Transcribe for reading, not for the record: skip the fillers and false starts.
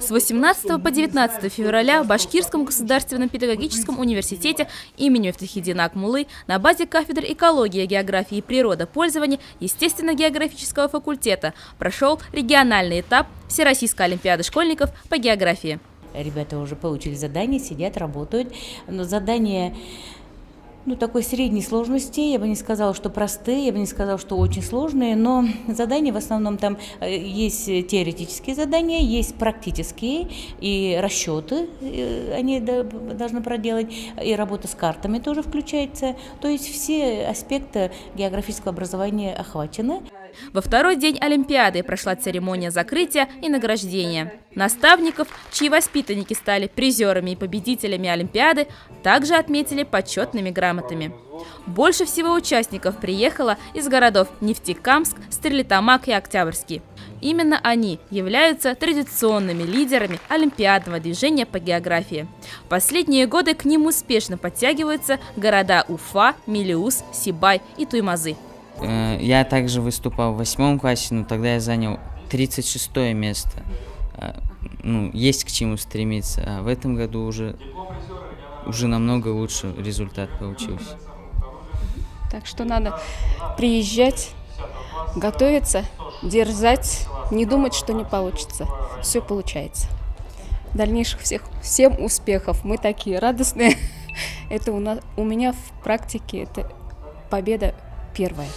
С 18 по 19 февраля в Башкирском государственном педагогическом университете имени Мифтахиддина Акмуллы на базе кафедры экологии, географии и природопользования естественно-географического факультета прошел региональный этап Всероссийской олимпиады школьников по географии. Ребята уже получили задание, сидят, работают. Но задание такой средней сложности, я бы не сказала, что простые, я бы не сказала, что очень сложные, но задания в основном там есть теоретические задания, есть практические, и расчеты они должны проделать, и работа с картами тоже включается, то есть все аспекты географического образования охвачены. Во второй день Олимпиады прошла церемония закрытия и награждения. Наставников, чьи воспитанники стали призерами и победителями Олимпиады, также отметили почетными грамотами. Больше всего участников приехало из городов Нефтекамск, Стерлитамак и Октябрьский. Именно они являются традиционными лидерами олимпиадного движения по географии. В последние годы к ним успешно подтягиваются города Уфа, Мелеуз, Сибай и Туймазы. Я также выступал в 8 классе, но тогда я занял 36-е место. Есть к чему стремиться. А в этом году уже намного лучше результат получился. Так что надо приезжать, готовиться, дерзать, не думать, что не получится. Все получается. Дальнейших всем успехов. Мы такие радостные. Это у меня в практике это победа первая.